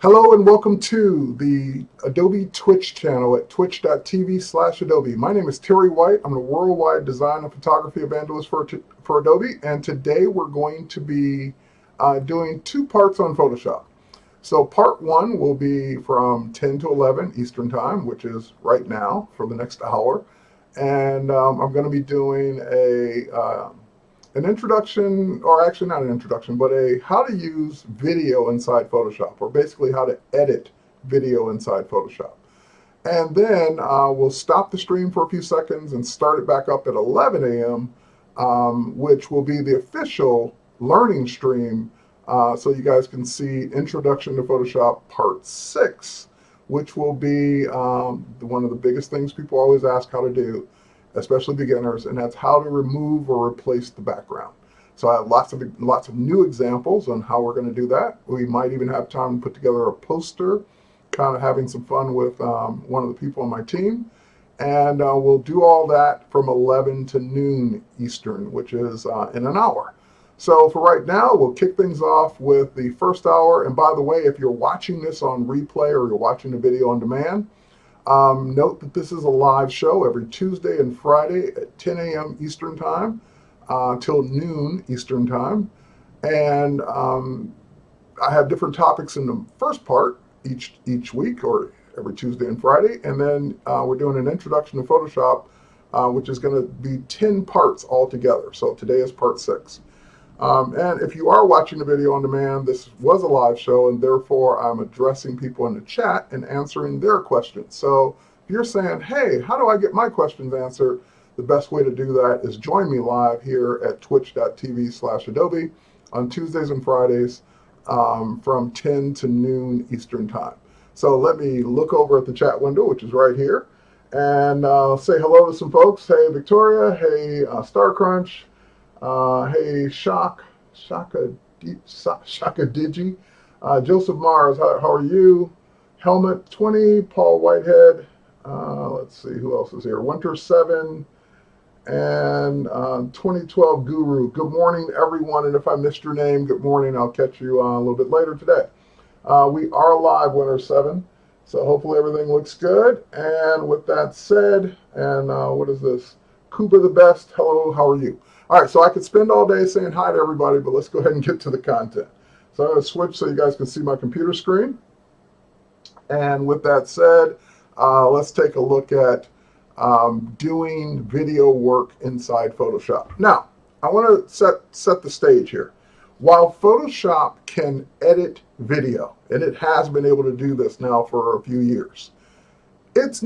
Hello and welcome to the Adobe Twitch channel at twitch.tv/Adobe. My name is Terry White. I'm a worldwide design and photography evangelist for Adobe, and today we're going to be doing two parts on Photoshop. So part one will be from 10 to 11 Eastern Time, which is right now for the next hour, and I'm going to be doing an introduction, or actually not an introduction, but a how to use video inside Photoshop, or basically how to edit video inside Photoshop. And then we'll stop the stream for a few seconds and start it back up at 11 a.m., which will be the official learning stream, so you guys can see Introduction to Photoshop Part 6, which will be one of the biggest things people always ask how to do, especially beginners, and that's how to remove or replace the background. So I have lots of new examples on how we're going to do that. We might even have time to put together a poster, kind of having some fun with one of the people on my team. And we'll do all that from 11 to noon Eastern, which is in an hour. So for right now, we'll kick things off with the first hour. And by the way, if you're watching this on replay or you're watching the video on demand, note that this is a live show every Tuesday and Friday at 10 a.m. Eastern Time till noon Eastern Time. And I have different topics in the first part each week, or every Tuesday and Friday. And then we're doing an introduction to Photoshop, which is going to be 10 parts altogether. So today is part 6. And if you are watching the video on demand, this was a live show, and therefore I'm addressing people in the chat and answering their questions. So if you're saying, hey, how do I get my questions answered? The best way to do that is join me live here at twitch.tv/Adobe on Tuesdays and Fridays from 10 to noon Eastern Time. So let me look over at the chat window, which is right here, and say hello to some folks. Hey, Victoria. Hey, Star Crunch. Hey, Shaka Digi, Joseph Mars, how are you? Helmet 20, Paul Whitehead. Let's see who else is here. Winter 7 and 2012 Guru. Good morning, everyone. And if I missed your name, good morning. I'll catch you a little bit later today. We are live, Winter 7. So hopefully everything looks good. And with that said, and what is this? Kuba the Best. Hello, how are you? All right, so I could spend all day saying hi to everybody, but let's go ahead and get to the content. So I'm going to switch so you guys can see my computer screen. And with that said, let's take a look at doing video work inside Photoshop. Now, I want to set the stage here. While Photoshop can edit video, and it has been able to do this now for a few years, its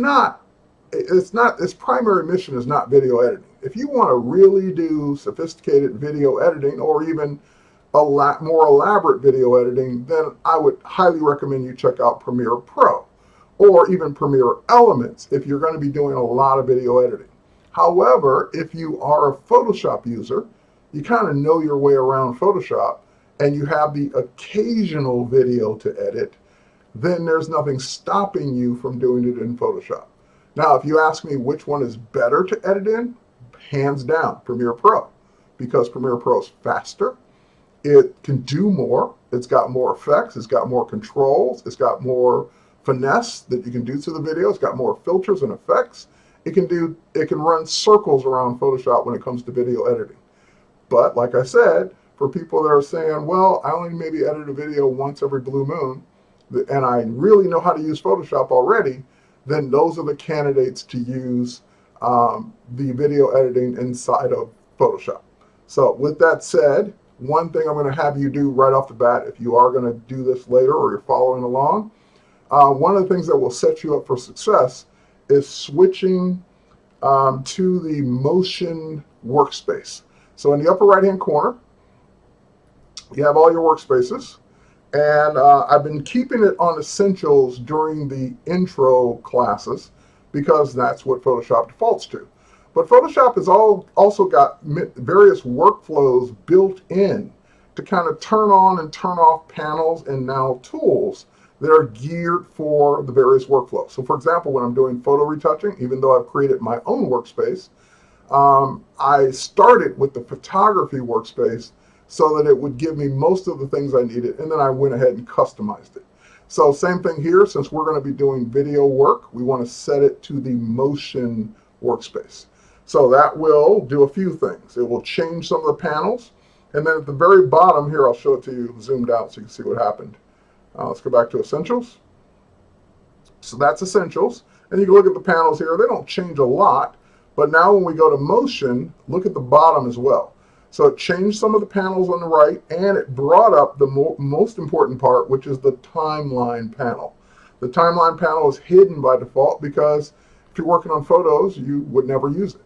primary mission is not video editing. If you want to really do sophisticated video editing, or even a lot more elaborate video editing, then I would highly recommend you check out Premiere Pro, or even Premiere Elements if you're going to be doing a lot of video editing. However, if you are a Photoshop user, you kind of know your way around Photoshop, and you have the occasional video to edit, then there's nothing stopping you from doing it in Photoshop. Now, if you ask me which one is better to edit in, hands down, Premiere Pro, because Premiere Pro is faster, it can do more, it's got more effects, it's got more controls, it's got more finesse that you can do to the video, it's got more filters and effects. It can run circles around Photoshop when it comes to video editing. But like I said, for people that are saying, well, I only maybe edit a video once every blue moon, and I really know how to use Photoshop already, then those are the candidates to use the video editing inside of Photoshop. So with that said, one thing I'm going to have you do right off the bat, if you are going to do this later or you're following along, one of the things that will set you up for success is switching to the motion workspace. So in the upper right hand corner, you have all your workspaces. And I've been keeping it on Essentials during the intro classes because that's what Photoshop defaults to. But Photoshop has also got various workflows built in to kind of turn on and turn off panels and now tools that are geared for the various workflows. So for example, when I'm doing photo retouching, even though I've created my own workspace, I started with the photography workspace so that it would give me most of the things I needed, and then I went ahead and customized it. So same thing here, since we're going to be doing video work, we want to set it to the motion workspace. So that will do a few things. It will change some of the panels. And then at the very bottom here, I'll show it to you zoomed out so you can see what happened. Let's go back to Essentials. So that's Essentials. And you can look at the panels here. They don't change a lot. But now when we go to Motion, look at the bottom as well. So it changed some of the panels on the right, and it brought up the most important part, which is the timeline panel. The timeline panel is hidden by default because if you're working on photos, you would never use it.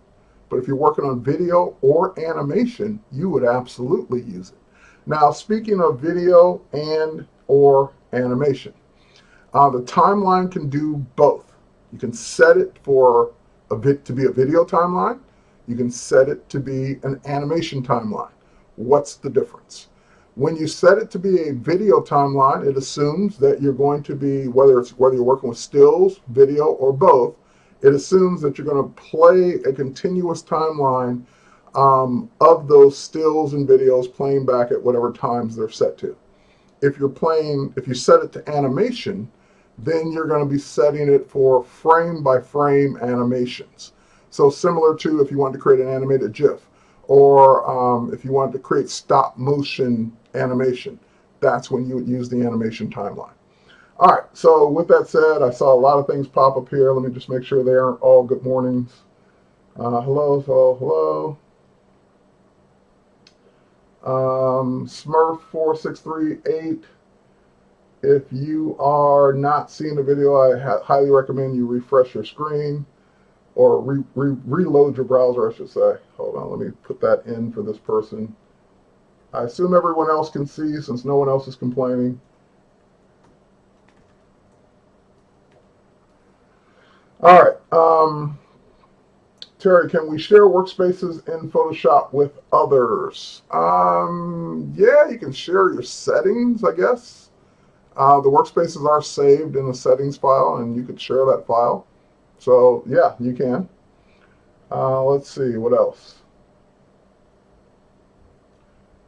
But if you're working on video or animation, you would absolutely use it. Now, speaking of video and or animation, the timeline can do both. You can set it for to be a video timeline. You can set it to be an animation timeline. What's the difference? When you set it to be a video timeline, it assumes that you're going to be, whether you're working with stills, video, or both, it assumes that you're going to play a continuous timeline of those stills and videos playing back at whatever times they're set to. If you set it to animation, then you're going to be setting it for frame-by-frame animations. So similar to if you want to create an animated GIF, or if you wanted to create stop-motion animation, that's when you would use the animation timeline. All right, so with that said, I saw a lot of things pop up here. Let me just make sure they aren't all good mornings. Hello, hello. Smurf4638. If you are not seeing the video, I highly recommend you refresh your screen, or reload your browser, I should say. Hold on, let me put that in for this person. I assume everyone else can see since no one else is complaining. All right, Terry, can we share workspaces in Photoshop with others? Yeah, you can share your settings, I guess. The workspaces are saved in the settings file, and you could share that file. So yeah, you can. Let's see, what else?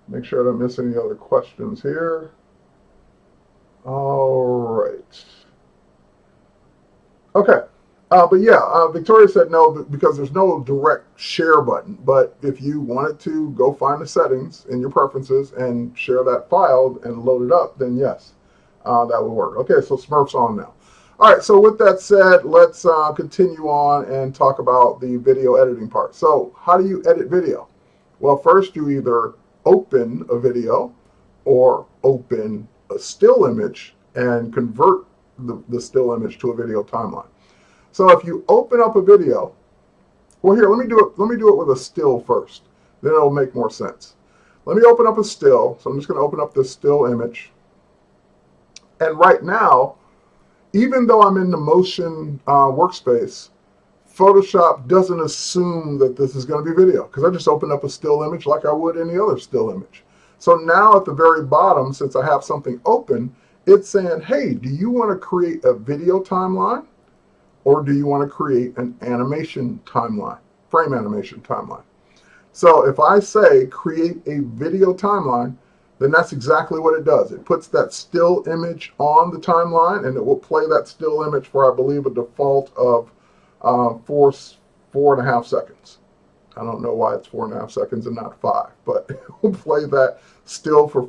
Make sure I don't miss any other questions here. All right. Okay. But yeah, Victoria said no because there's no direct share button. But if you wanted to go find the settings in your preferences and share that file and load it up, then yes, that would work. Okay, so Smurf's on now. All right, so with that said, let's continue on and talk about the video editing part. So how do you edit video? Well, first you either open a video or open a still image and convert the still image to a video timeline. So if you open up a video, well here, let me do it with a still first. Then it'll make more sense. Let me open up a still. So I'm just going to open up this still image. And right now, even though I'm in the motion workspace, Photoshop doesn't assume that this is going to be video because I just opened up a still image like I would any other still image. So now at the very bottom, since I have something open, it's saying, hey, do you want to create a video timeline? Or do you want to create an animation timeline, frame animation timeline? So if I say create a video timeline, then that's exactly what it does. It puts that still image on the timeline, and it will play that still image for, I believe, a default of 4.5 seconds. I don't know why it's 4.5 seconds and not 5, but it will play that still for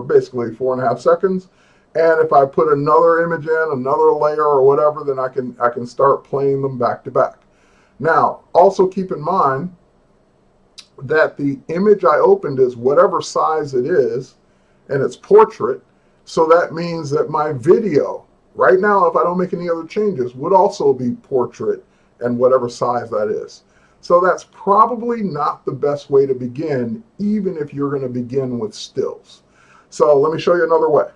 basically 4.5 seconds. And if I put another image in, another layer or whatever, then I can start playing them back to back. Now, also keep in mind that the image I opened is whatever size it is, and it's portrait. So that means that my video, right now, if I don't make any other changes, would also be portrait and whatever size that is. So that's probably not the best way to begin, even if you're going to begin with stills. So let me show you another way.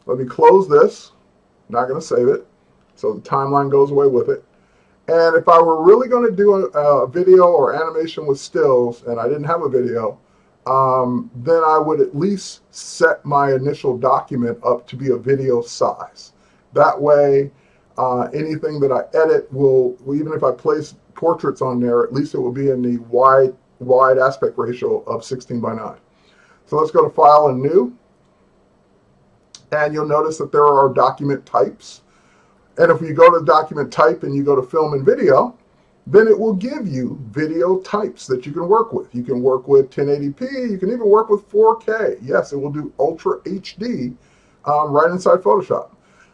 Let me close this. Not going to save it. So the timeline goes away with it. And if I were really going to do a video or animation with stills, and I didn't have a video, then I would at least set my initial document up to be a video size. That way, anything that I edit will, even if I place portraits on there, at least it will be in the wide aspect ratio of 16:9. So let's go to File and New. And you'll notice that there are document types. And if you go to document type and you go to film and video, then it will give you video types that you can work with. You can work with 1080p. You can even work with 4K. Yes, it will do Ultra HD right inside Photoshop.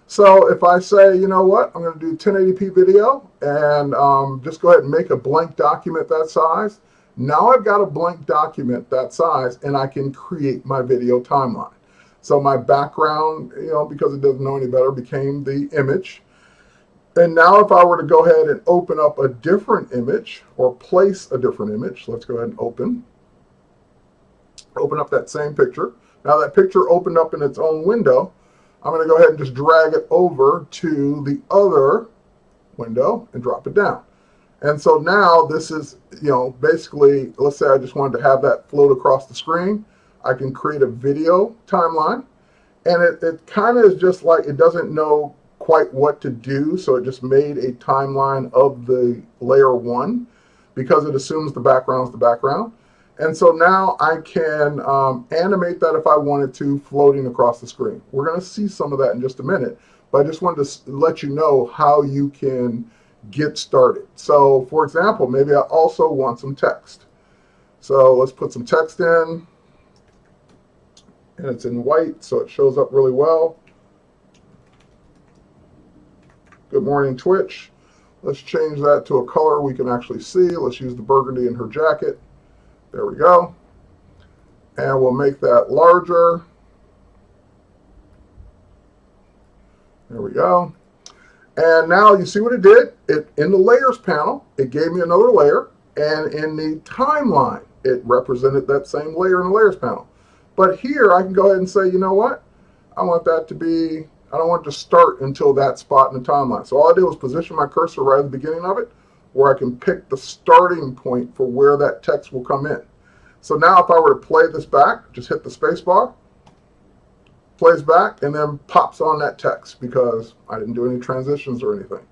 So if I say, you know what, I'm going to do 1080p video and just go ahead and make a blank document that size. Now I've got a blank document that size and I can create my video timeline. So my background, because it doesn't know any better, became the image. And now if I were to go ahead and open up a different image or place a different image, let's go ahead and open up that same picture. Now that picture opened up in its own window. I'm going to go ahead and just drag it over to the other window and drop it down. And so now this is, basically, let's say I just wanted to have that float across the screen. I can create a video timeline. And it kind of is just like, it doesn't know quite what to do, so it just made a timeline of the layer 1 because it assumes the background is the background. And so now I can animate that if I wanted to, floating across the screen. We're going to see some of that in just a minute, but I just wanted to let you know how you can get started. So for example, maybe I also want some text. So let's put some text in, and it's in white, so it shows up really well. Good morning, Twitch. Let's change that to a color we can actually see. Let's use the burgundy in her jacket. There we go. And we'll make that larger. There we go. And now you see what it did? In the layers panel, it gave me another layer. And in the timeline, it represented that same layer in the layers panel. But here I can go ahead and say, you know what? I want that to be, I don't want it to start until that spot in the timeline. So all I did was position my cursor right at the beginning of it, where I can pick the starting point for where that text will come in. So now if I were to play this back, just hit the space bar, plays back, and then pops on that text because I didn't do any transitions or anything.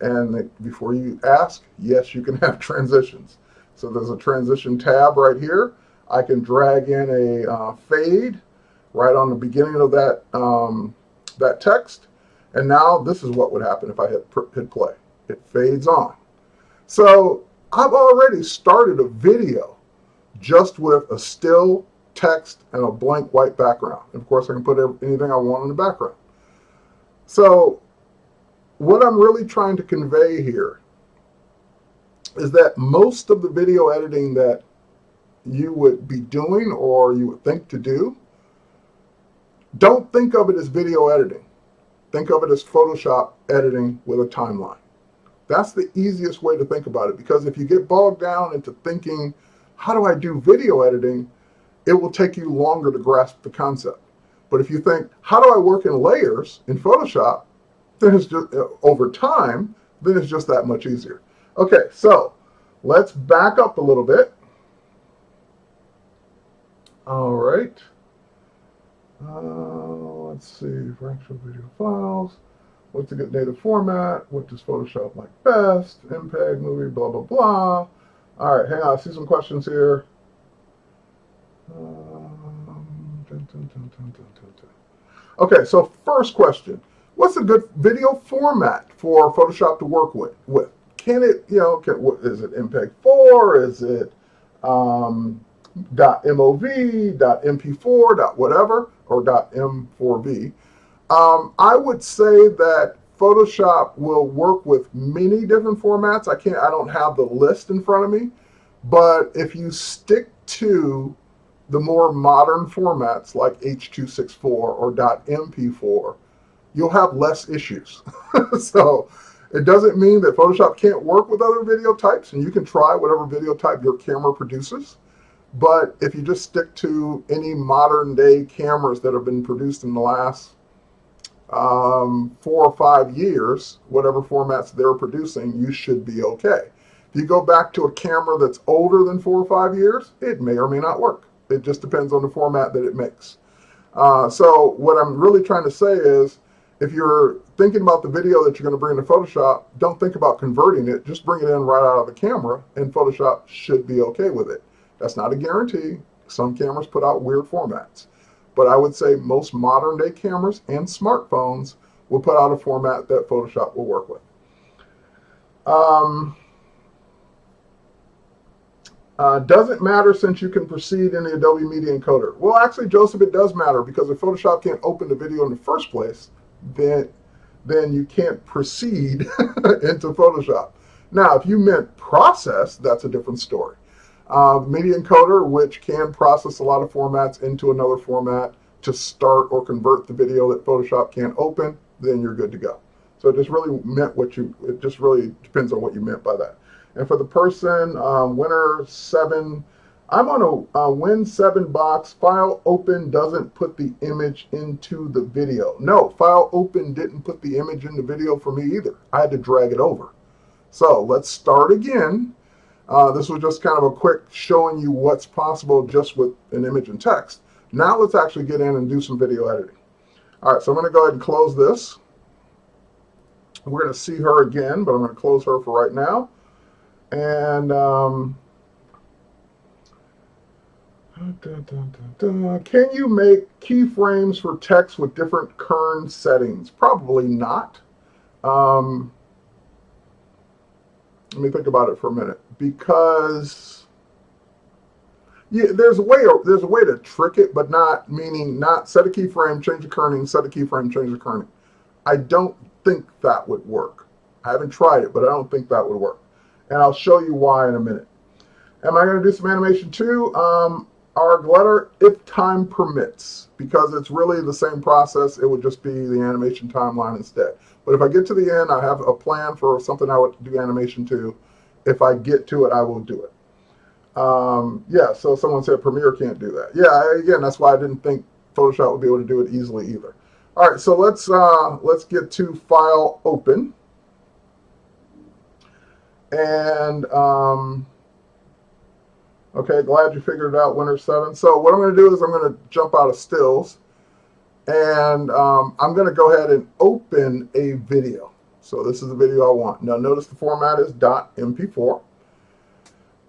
And before you ask, yes, you can have transitions. So there's a transition tab right here. I can drag in a fade right on the beginning of that, that text. And now this is what would happen if I hit play. It fades on. So I've already started a video just with a still, text, and a blank white background. And of course, I can put anything I want in the background. So what I'm really trying to convey here is that most of the video editing that you would be doing or you would think to do, don't think of it as video editing. Think of it as Photoshop editing with a timeline. That's the easiest way to think about it, because if you get bogged down into thinking, how do I do video editing, it will take you longer to grasp the concept. But if you think, how do I work in layers in Photoshop, then it's just, over time, then it's just that much easier. Okay, so let's back up a little bit. All right. Let's see, for actual video files. What's a good native format? What does Photoshop like best? MPEG, movie, blah, blah, blah. All right, hang on, I see some questions here. Okay, so first question. What's a good video format for Photoshop to work with? Can it, is it MPEG 4? Is it .mov, .mp4, whatever, or .m4v? I would say that Photoshop will work with many different formats. I don't have the list in front of me, but if you stick to the more modern formats like H.264 or .mp4, you'll have less issues. So it doesn't mean that Photoshop can't work with other video types, and you can try whatever video type your camera produces. But if you just stick to any modern day cameras that have been produced in the last 4 or 5 years, whatever formats they're producing, you should be okay. If you go back to a camera that's older than 4 or 5 years, it may or may not work. It just depends on the format that it makes. So what I'm really trying to say is, if you're thinking about the video that you're going to bring into Photoshop, don't think about converting it. Just bring it in right out of the camera, and Photoshop should be okay with it. That's not a guarantee. Some cameras put out weird formats. but I would say most modern day cameras and smartphones will put out a format that Photoshop will work with. Doesn't matter since you can proceed in the Adobe Media Encoder. Well, actually, Joseph, it does matter, because if Photoshop can't open the video in the first place, then you can't proceed into Photoshop. Now, if you meant process, that's a different story. Media Encoder, which can process a lot of formats into another format to start or convert the video that Photoshop can't open, then you're good to go. So it just really it just really depends on what you meant by that. And for the person, Winner 7, I'm on a Win 7 box. File open doesn't put the image into the video. No, file open didn't put the image in the video for me either. I had to drag it over. So let's start again. This was just kind of a quick showing you what's possible just with an image and text. Now let's actually get in and do some video editing. All right, so I'm going to go ahead and close this. We're going to see her again, but I'm going to close her for right now. And can you make keyframes for text with different kern settings? Probably not. Let me think about it for a minute, because yeah, there's a way to trick it, but not set a keyframe, change the kerning, set a keyframe, change the kerning. I don't think that would work. I haven't tried it, but I don't think that would work. And I'll show you why in a minute. Am I going to do some animation too? Our glitter, if time permits, because it's really the same process. It would just be the animation timeline instead. But if I get to the end, I have a plan for something I would do animation to. If I get to it, I will do it. Yeah, so someone said Premiere can't do that. Yeah, again, that's why I didn't think Photoshop would be able to do it easily either. All right, so let's get to File Open. And okay, glad you figured it out, Winner 7. So what I'm going to do is I'm going to jump out of stills, and I'm going to go ahead and open a video. So this is the video I want. Now notice the format is .mp4,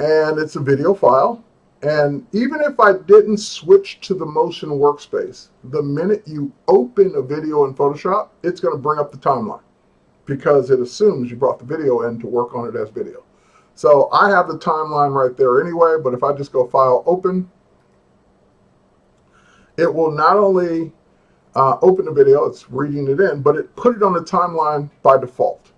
and it's a video file. And even if I didn't switch to the motion workspace, the minute you open a video in Photoshop, it's going to bring up the timeline, because it assumes you brought the video in to work on it as video. So I have the timeline right there anyway, but if I just go File Open, it will not only open the video, it's reading it in, but it put it on the timeline by default,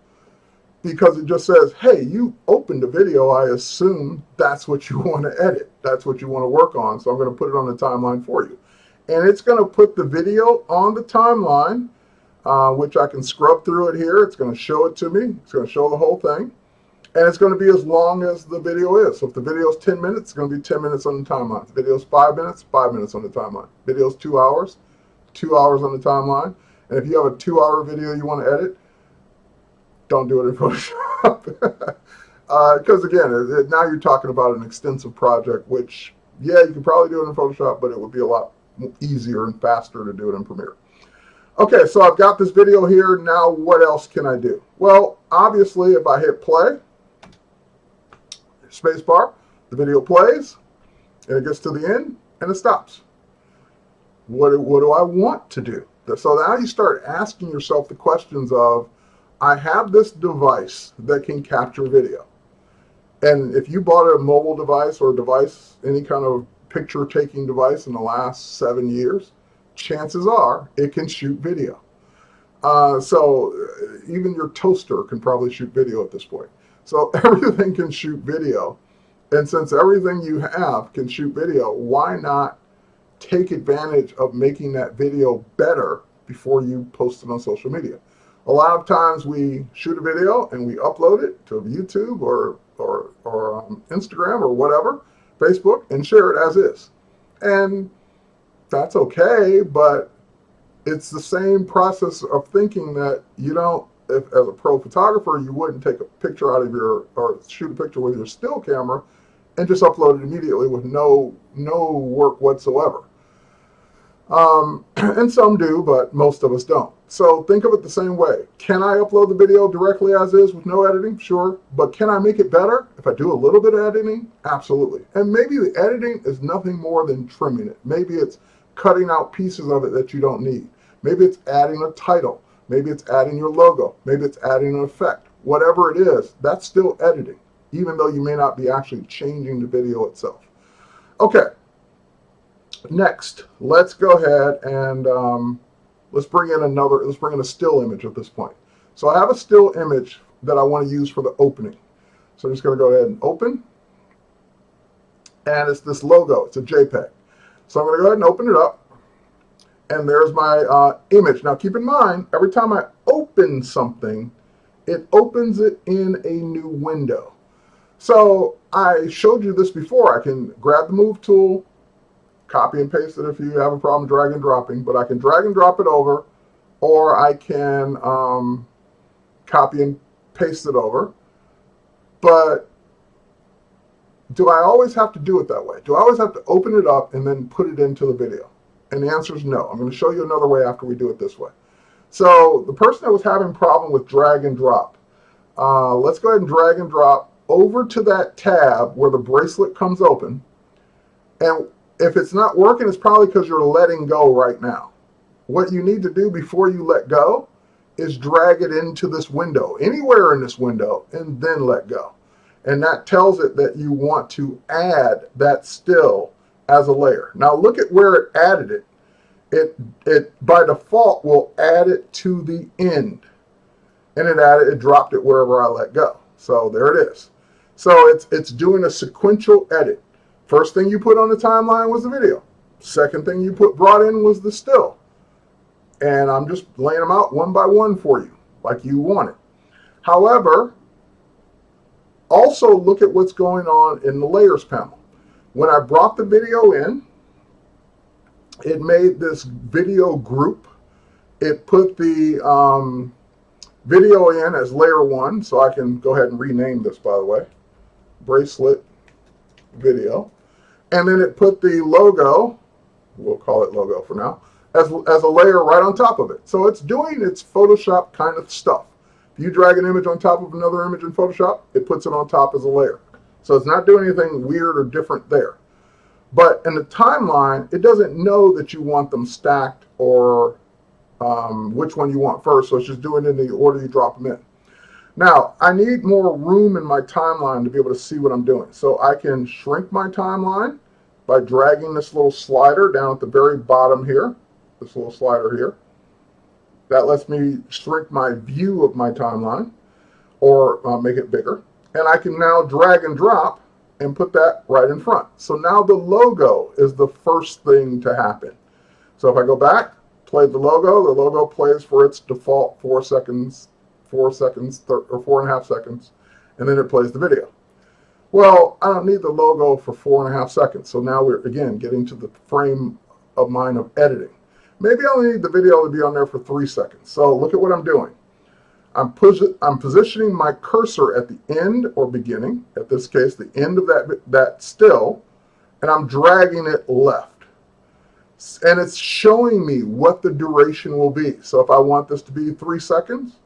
because it just says, hey, you opened the video, I assume that's what you want to edit, that's what you want to work on, so I'm going to put it on the timeline for you. And it's going to put the video on the timeline, which I can scrub through it here. It's going to show it to me. It's going to show the whole thing. And it's going to be as long as the video is. So if the video is 10 minutes, it's going to be 10 minutes on the timeline. If the video is 5 minutes, 5 minutes on the timeline. Video is 2 hours, 2 hours on the timeline. And if you have a 2-hour video you want to edit, don't do it in Photoshop. Because again, now you're talking about an extensive project, which, yeah, you could probably do it in Photoshop, but it would be a lot easier and faster to do it in Premiere. Okay, so I've got this video here. Now what else can I do? Well, obviously, if I hit play, spacebar, the video plays, and it gets to the end, and it stops. What do I want to do? So now you start asking yourself the questions of, I have this device that can capture video. And if you bought a mobile device or a device, any kind of picture-taking device in the last 7 years, chances are it can shoot video. So even your toaster can probably shoot video at this point. So everything can shoot video. And since everything you have can shoot video, why not take advantage of making that video better before you post it on social media? A lot of times we shoot a video and we upload it to YouTube or Instagram or whatever, Facebook, and share it as is. And that's okay, but it's the same process of thinking that you don't, if as a pro photographer, you wouldn't take a picture out of or shoot a picture with your still camera and just upload it immediately with no work whatsoever. And some do, but most of us don't. So think of it the same way. Can I upload the video directly as is with no editing? Sure. But can I make it better if I do a little bit of editing? Absolutely. And maybe the editing is nothing more than trimming it. Maybe it's cutting out pieces of it that you don't need. Maybe it's adding a title. Maybe it's adding your logo. Maybe it's adding an effect. Whatever it is, that's still editing, even though you may not be actually changing the video itself. Okay, next, let's go ahead and let's bring in a still image at this point. So I have a still image that I want to use for the opening. So I'm just going to go ahead and open. And it's this logo. It's a JPEG. So I'm going to go ahead and open it up. And there's my image. Now keep in mind, every time I open something, it opens it in a new window. So I showed you this before. I can grab the move tool, copy and paste it if you have a problem drag and dropping, but I can drag and drop it over, or I can copy and paste it over. But do I always have to do it that way? Do I always have to open it up and then put it into the video? And the answer is no. I'm going to show you another way after we do it this way. So the person that was having a problem with drag and drop, let's go ahead and drag and drop over to that tab where the bracelet comes open. And if it's not working, it's probably because you're letting go right now. What you need to do before you let go is drag it into this window, anywhere in this window, and then let go. And that tells it that you want to add that still as a layer. Now look at where it added it. It by default will add it to the end. And it dropped it wherever I let go. So there it is. So it's doing a sequential edit. First thing you put on the timeline was the video. Second thing you brought in was the still. And I'm just laying them out one by one for you, like you want it. However, also look at what's going on in the layers panel. When I brought the video in, it made this video group. It put the video in as layer 1, so I can go ahead and rename this, by the way, bracelet video. And then it put the logo, we'll call it logo for now, as a layer right on top of it. So it's doing its Photoshop kind of stuff. If you drag an image on top of another image in Photoshop, it puts it on top as a layer. So it's not doing anything weird or different there. But in the timeline, it doesn't know that you want them stacked or which one you want first. So it's just doing it in the order you drop them in. Now, I need more room in my timeline to be able to see what I'm doing. So I can shrink my timeline by dragging this little slider down at the very bottom here. This little slider here. That lets me shrink my view of my timeline or make it bigger. And I can now drag and drop and put that right in front. So now the logo is the first thing to happen. So if I go back, play the logo plays for its default 4 seconds, or 4.5 seconds, and then it plays the video. Well, I don't need the logo for 4.5 seconds. So now we're, again, getting to the frame of mind of editing. Maybe I only need the video to be on there for 3 seconds. So look at what I'm doing. I'm positioning my cursor at the end or beginning, at this case, the end of that still, and I'm dragging it left. And it's showing me what the duration will be. So if I want this to be 3 seconds,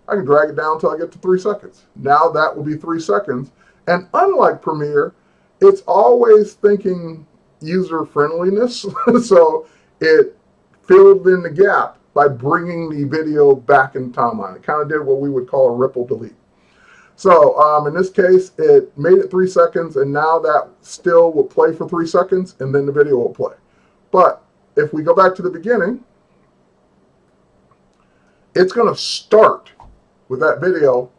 I can drag it down until I get to 3 seconds. Now that will be 3 seconds. And unlike Premiere, it's always thinking user friendliness. So it filled in the gap by bringing the video back in timeline. It kind of did what we would call a ripple delete. So in this case, it made it 3 seconds, and now that still will play for 3 seconds, and then the video will play. But if we go back to the beginning, it's going to start with that video,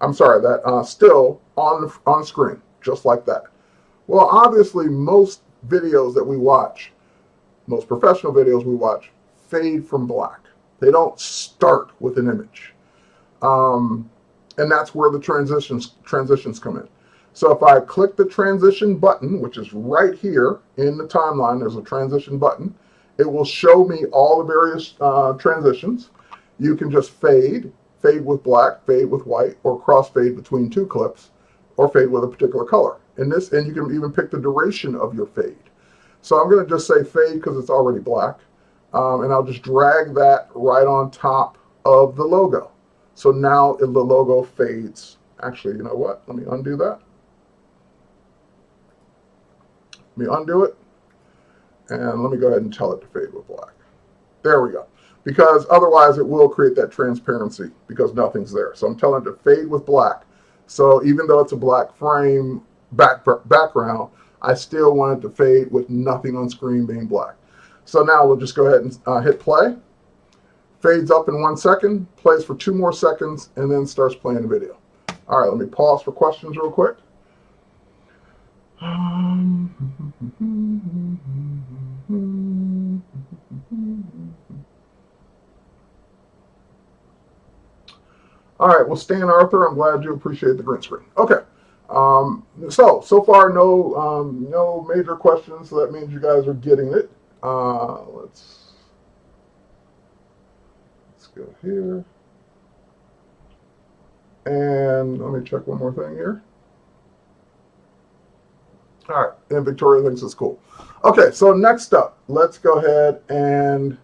that still on screen, just like that. Well, obviously, most videos that we watch, most professional videos we watch, fade from black. They don't start with an image. And that's where the transitions come in. So if I click the transition button, which is right here in the timeline, there's a transition button. It will show me all the various transitions. You can just fade with black, fade with white, or crossfade between 2 clips, or fade with a particular color. And you can even pick the duration of your fade. So I'm going to just say fade because it's already black. And I'll just drag that right on top of the logo. So now the logo fades. Actually, you know what? Let me undo that. Let me undo it. And let me go ahead and tell it to fade with black. There we go. Because otherwise it will create that transparency because nothing's there. So I'm telling it to fade with black. So even though it's a black frame background, I still want it to fade with nothing on screen being black. So now we'll just go ahead and hit play. Fades up in 1 second, plays for 2 more seconds, and then starts playing the video. All right, let me pause for questions real quick. All right, well, Stan Arthur, I'm glad you appreciate the green screen. Okay, so far no major questions, so that means you guys are getting it. Let's go here. And let me check one more thing here. All right, and Victoria thinks it's cool. Okay, so next up, let's go ahead and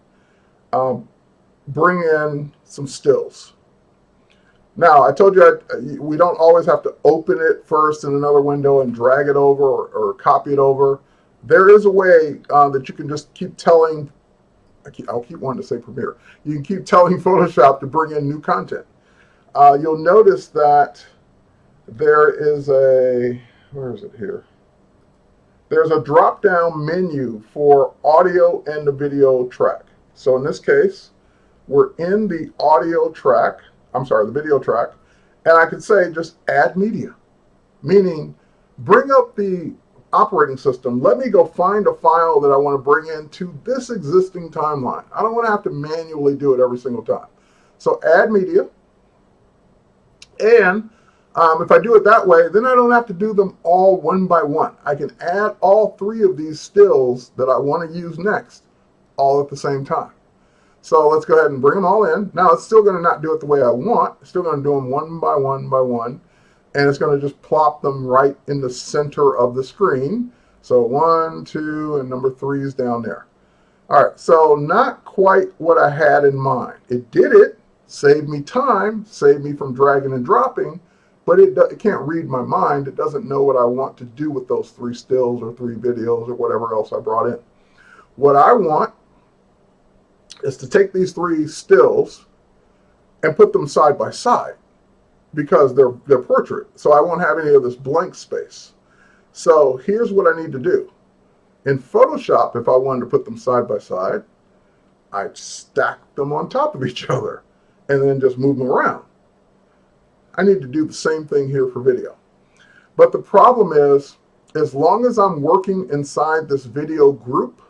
bring in some stills. Now, I told you we don't always have to open it first in another window and drag it over or copy it over. There is a way that you can just keep telling, I'll keep wanting to say Premiere. You can keep telling Photoshop to bring in new content. You'll notice that there is a, where is it here? There's a drop-down menu for audio and the video track. So in this case, we're in the audio track, the video track, and I could say just add media, meaning bring up the operating system. Let me go find a file that I want to bring into this existing timeline. I don't want to have to manually do it every single time. So add media, and if I do it that way, then I don't have to do them all one by one. I can add all 3 of these stills that I want to use next, all at the same time. So let's go ahead and bring them all in. Now it's still going to not do it the way I want. It's still going to do them one by one by one. And it's going to just plop them right in the center of the screen. So 1, 2, and number 3 is down there. All right, so not quite what I had in mind. It did it, saved me time, saved me from dragging and dropping, but it can't read my mind. It doesn't know what I want to do with those 3 stills or 3 videos or whatever else I brought in. What I want is to take these 3 stills and put them side by side because they're portrait. So I won't have any of this blank space. So here's what I need to do. In Photoshop, if I wanted to put them side by side, I'd stack them on top of each other and then just move them around. I need to do the same thing here for video. But the problem is, as long as I'm working inside this video group,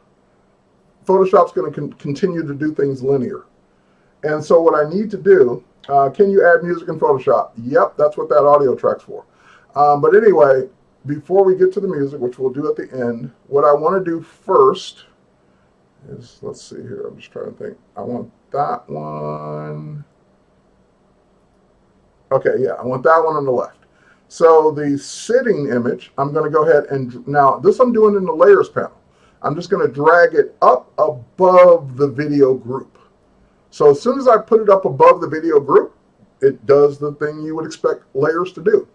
Photoshop's going to continue to do things linear. And so what I need to do, can you add music in Photoshop? Yep, that's what that audio track's for. But anyway, before we get to the music, which we'll do at the end, what I want to do first is, let's see here, I'm just trying to think. I want that one. Okay, yeah, I want that one on the left. So the sitting image, I'm going to go ahead and, now this I'm doing in the layers panel. I'm just going to drag it up above the video group. So as soon as I put it up above the video group, it does the thing you would expect layers to do.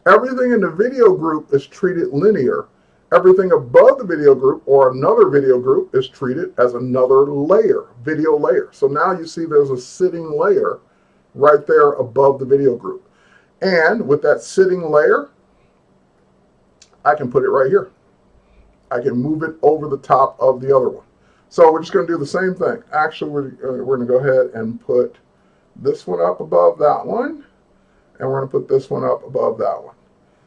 Everything in the video group is treated linear. Everything above the video group or another video group is treated as another layer, video layer. So now you see there's a sitting layer right there above the video group. And with that sitting layer, I can put it right here. I can move it over the top of the other one. So we're just going to do the same thing. Actually, we're going to go ahead and put this one up above that one, and we're going to put this one up above that one.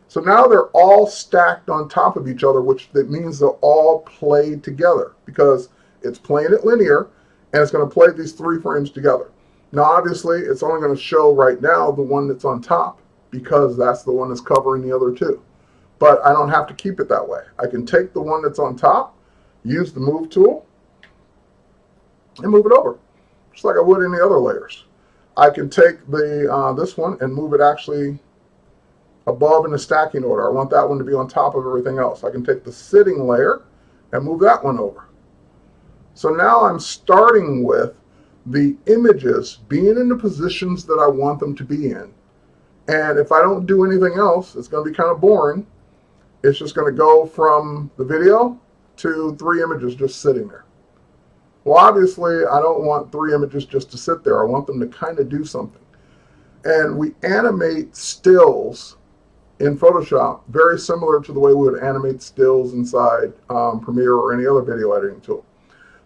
So now they're all stacked on top of each other, which that means they'll all play together because it's playing it linear, and it's going to play these 3 frames together. Now, obviously, it's only going to show right now the one that's on top because that's the one that's covering the other 2. But I don't have to keep it that way. I can take the one that's on top, use the move tool, and move it over, just like I would any other layers. I can take the this one and move it actually above in the stacking order. I want that one to be on top of everything else. I can take the sitting layer and move that one over. So now I'm starting with the images being in the positions that I want them to be in. And if I don't do anything else, it's going to be kind of boring. It's just going to go from the video to 3 images just sitting there. Well, obviously, I don't want 3 images just to sit there. I want them to kind of do something. And we animate stills in Photoshop very similar to the way we would animate stills inside Premiere or any other video editing tool.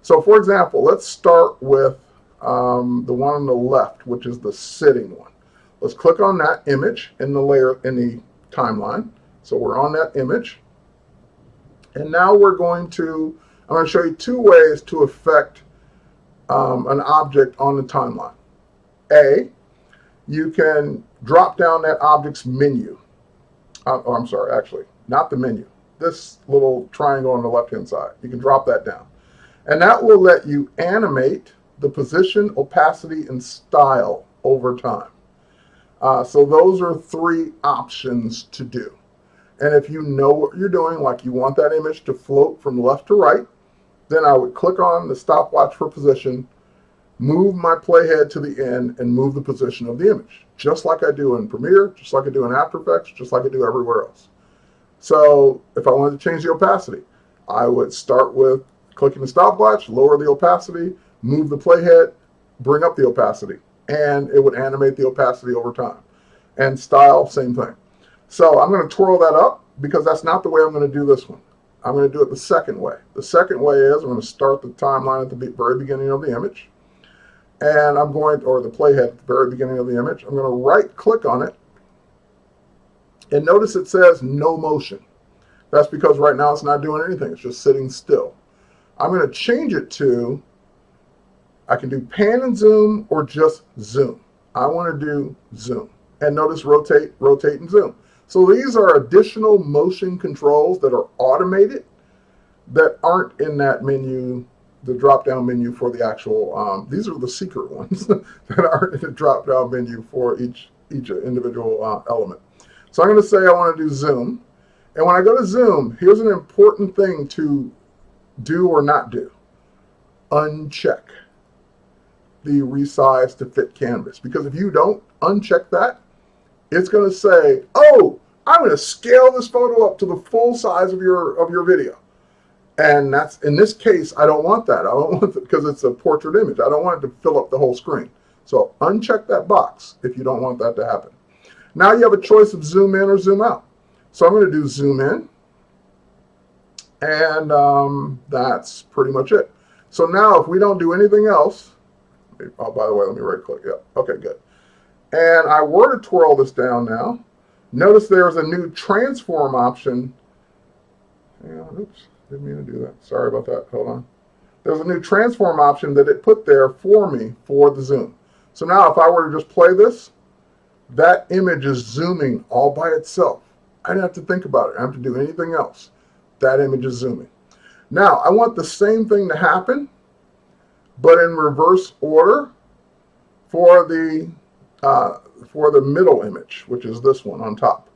So for example, let's start with the one on the left, which is the sitting one. Let's click on that image in the layer in the timeline. So we're on that image. And now I'm going to show you 2 ways to affect an object on the timeline. A, you can drop down that object's menu. I'm sorry, actually, not the menu. This little triangle on the left-hand side. You can drop that down. And that will let you animate the position, opacity, and style over time. So those are 3 options to do. And if you know what you're doing, like you want that image to float from left to right, then I would click on the stopwatch for position, move my playhead to the end, and move the position of the image, just like I do in Premiere, just like I do in After Effects, just like I do everywhere else. So if I wanted to change the opacity, I would start with clicking the stopwatch, lower the opacity, move the playhead, bring up the opacity, and it would animate the opacity over time. And style, same thing. So I'm going to twirl that up because that's not the way I'm going to do this one. I'm going to do it the second way. The second way is I'm going to start the timeline at the very beginning of the image. And I'm going, or the playhead at the very beginning of the image. I'm going to right click on it. And notice it says no motion. That's because right now it's not doing anything. It's just sitting still. I'm going to change it to, I can do pan and zoom or just zoom. I want to do zoom. And notice rotate, rotate, and zoom. So these are additional motion controls that are automated that aren't in that menu, the drop-down menu for the actual, these are the secret ones that aren't in the drop-down menu for each individual element. So I'm going to say I want to do zoom. And when I go to zoom, here's an important thing to do or not do. Uncheck the resize to fit canvas. Because if you don't uncheck that, it's going to say, oh, I'm going to scale this photo up to the full size of your video. And that's, in this case, I don't want that. I don't want it because it's a portrait image. I don't want it to fill up the whole screen. So uncheck that box if you don't want that to happen. Now you have a choice of zoom in or zoom out. So I'm going to do zoom in. And that's pretty much it. So now if we don't do anything else, oh, by the way, let me right click. Yeah. Okay, good. And I were to twirl this down now. Notice there's a new transform option. Hang on, oops, didn't mean to do that. Sorry about that. Hold on. There's a new transform option that it put there for me for the zoom. So now if I were to just play this, that image is zooming all by itself. I didn't have to think about it. I don't have to do anything else. That image is zooming. Now, I want the same thing to happen, but in reverse order for the middle image, which is this one on top.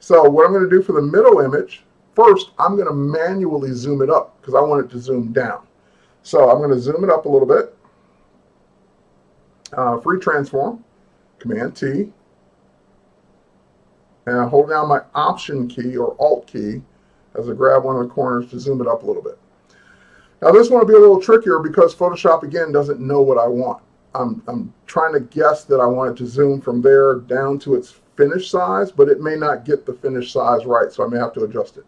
So what I'm going to do for the middle image, first, I'm going to manually zoom it up because I want it to zoom down. So I'm going to zoom it up a little bit. Free transform, Command T, and I hold down my Option key or Alt key as I grab one of the corners to zoom it up a little bit. Now this one will be a little trickier because Photoshop again doesn't know what I want. I'm trying to guess that I want it to zoom from there down to its finished size, but it may not get the finished size right, so I may have to adjust it.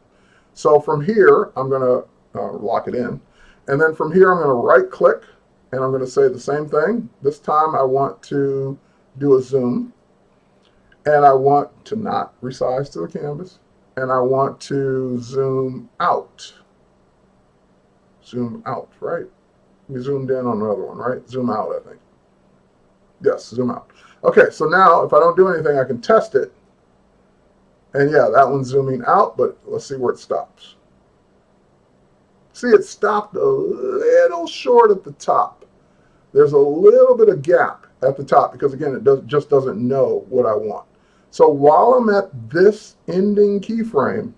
So from here, I'm going to lock it in. And then from here, I'm going to right click and I'm going to say the same thing. This time I want to do a zoom. And I want to not resize to the canvas. And I want to zoom out. Zoom out, right? We zoomed in on another one, right? Zoom out, I think. Yes, zoom out. Okay, so now if I don't do anything, I can test it. And yeah, that one's zooming out, but let's see where it stops. See, it stopped a little short at the top. There's a little bit of gap at the top because, again, it just doesn't know what I want. So while I'm at this ending keyframe, I'm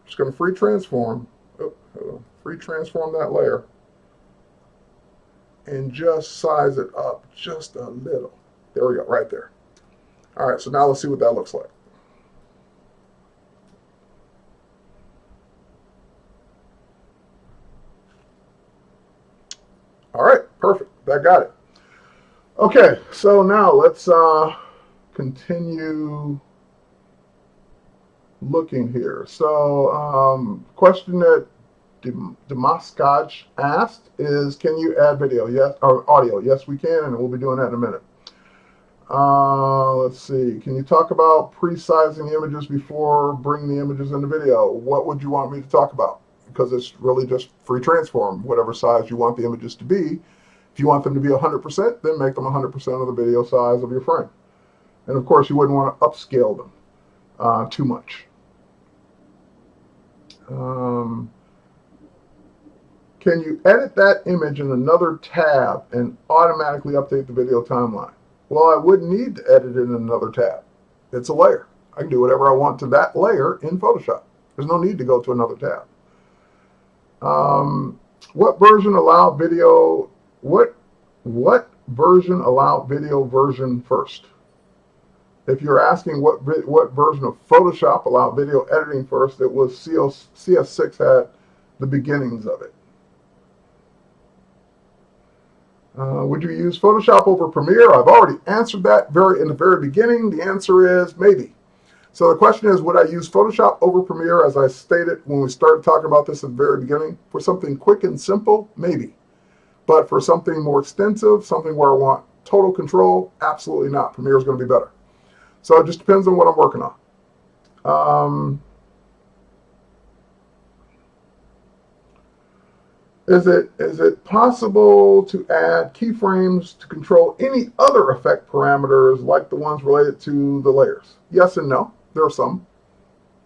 just going to free transform that layer and just size it up just a little. There we go, right there. All right, so now let's see what that looks like. All right, perfect. That got it. Okay, so now let's continue looking here. So, question that Damaskaj asked is, can you add video? Yes, or audio? Yes, we can, and we'll be doing that in a minute. Let's see. Can you talk about pre-sizing images before bringing the images into video? What would you want me to talk about? Because it's really just free transform, whatever size you want the images to be. If you want them to be 100%, then make them 100% of the video size of your frame. And of course, you wouldn't want to upscale them too much. Can you edit that image in another tab and automatically update the video timeline? Well, I wouldn't need to edit it in another tab. It's a layer. I can do whatever I want to that layer in Photoshop. There's no need to go to another tab. What version allow video? What version allow video version first? If you're asking what version of Photoshop allowed video editing first, it was CS6 had the beginnings of it. Would you use Photoshop over Premiere? I've already answered that in the very beginning. The answer is maybe. So the question is, would I use Photoshop over Premiere, as I stated when we started talking about this at the very beginning? For something quick and simple, maybe. But for something more extensive, something where I want total control, absolutely not. Premiere is going to be better. So it just depends on what I'm working on. Is it possible to add keyframes to control any other effect parameters like the ones related to the layers? Yes and no. There are some,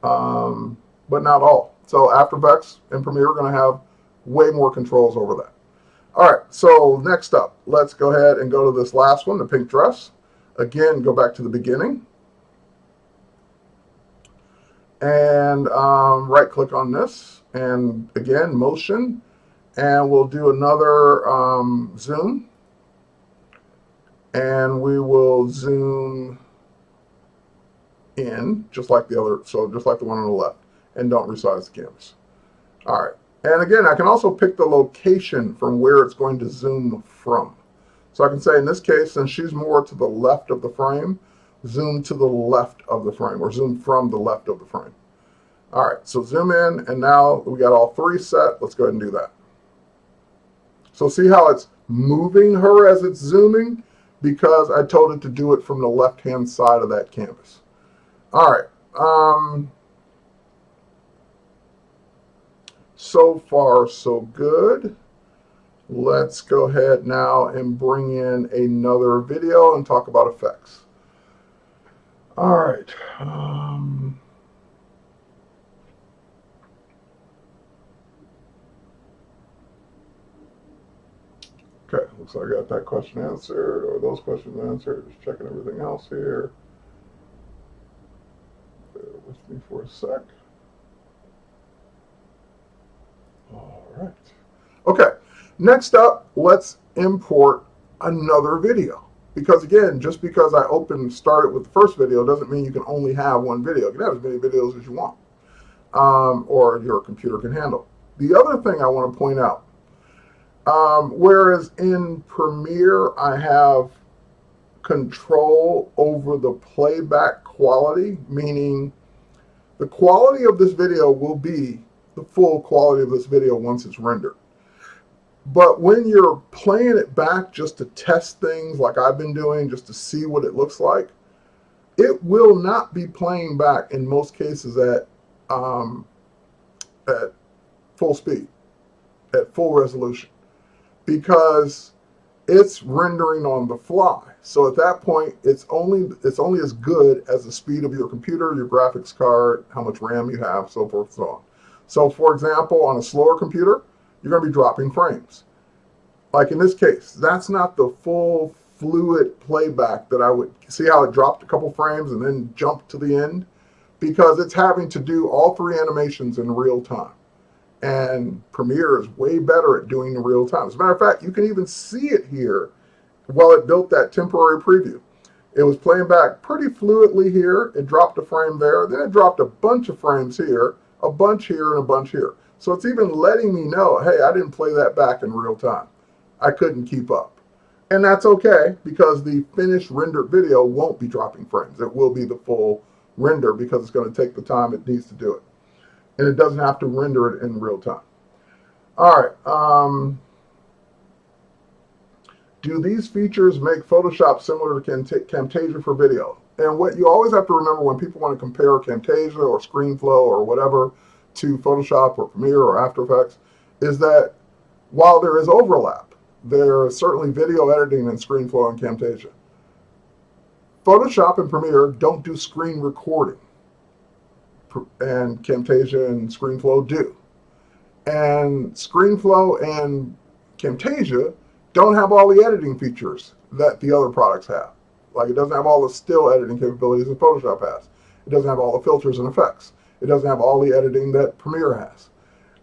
but not all. So After Effects and Premiere are going to have way more controls over that. All right, so next up, let's go ahead and go to this last one, the pink dress. Again, go back to the beginning. And right-click on this. And again, motion. And we'll do another zoom. And we will zoom in, just like the other, so just like the one on the left. And don't resize the canvas. All right. And again, I can also pick the location from where it's going to zoom from. So I can say in this case, since she's more to the left of the frame, zoom to the left of the frame, or zoom from the left of the frame. All right, so zoom in, and now we got all three set. Let's go ahead and do that. So see how it's moving her as it's zooming? Because I told it to do it from the left-hand side of that canvas. All right. So far, so good. Let's go ahead now and bring in another video and talk about effects. All right. Okay, looks like I got that question answered, or those questions answered. Just checking everything else here. Bear with me for a sec. All right. Okay, next up, let's import another video. Because again, just because I started with the first video doesn't mean you can only have one video. You can have as many videos as you want, or your computer can handle. The other thing I want to point out, whereas in Premiere I have control over the playback quality, meaning the quality of this video will be the full quality of this video once it's rendered. But when you're playing it back just to test things like I've been doing, just to see what it looks like, it will not be playing back in most cases at full speed, at full resolution, because it's rendering on the fly. So at that point, it's only as good as the speed of your computer, your graphics card, how much RAM you have, so forth and so on. So for example, on a slower computer, you're going to be dropping frames. Like in this case, that's not the full fluid playback that I would see how it dropped a couple frames and then jumped to the end, because it's having to do all three animations in real time. And Premiere is way better at doing the real time. As a matter of fact, you can even see it here while it built that temporary preview. It was playing back pretty fluidly here. It dropped a frame there. Then it dropped a bunch of frames here, a bunch here, and a bunch here. So it's even letting me know, hey, I didn't play that back in real time. I couldn't keep up. And that's okay, because the finished rendered video won't be dropping frames. It will be the full render, because it's going to take the time it needs to do it. And it doesn't have to render it in real time. All right. Do these features make Photoshop similar to Camtasia for video? And what you always have to remember when people want to compare Camtasia or ScreenFlow or whatever to Photoshop or Premiere or After Effects is that while there is overlap, there is certainly video editing in ScreenFlow and Camtasia. Photoshop and Premiere don't do screen recording, and Camtasia and ScreenFlow do. And ScreenFlow and Camtasia don't have all the editing features that the other products have. Like, it doesn't have all the still editing capabilities that Photoshop has. It doesn't have all the filters and effects. It doesn't have all the editing that Premiere has,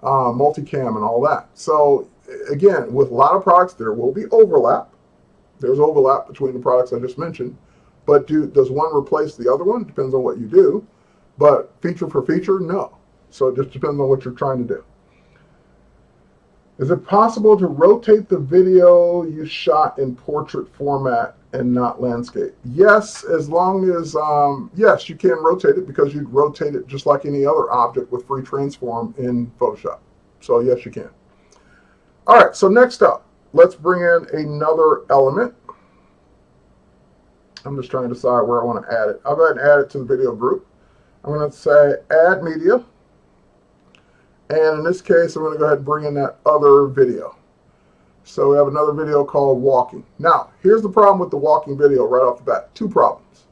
multicam and all that. So again, with a lot of products, there will be overlap. There's overlap between the products I just mentioned. But does one replace the other one? Depends on what you do. But feature for feature, no. So it just depends on what you're trying to do. Is it possible to rotate the video you shot in portrait format and not landscape? Yes, as long as, yes, you can rotate it, because you'd rotate it just like any other object with free transform in Photoshop. So yes, you can. All right, so next up, let's bring in another element. I'm just trying to decide where I want to add it. I'll go ahead and add it to the video group. I'm going to say add media. And in this case, I'm going to go ahead and bring in that other video. So we have another video called walking. Now, here's the problem with the walking video right off the bat. Two problems.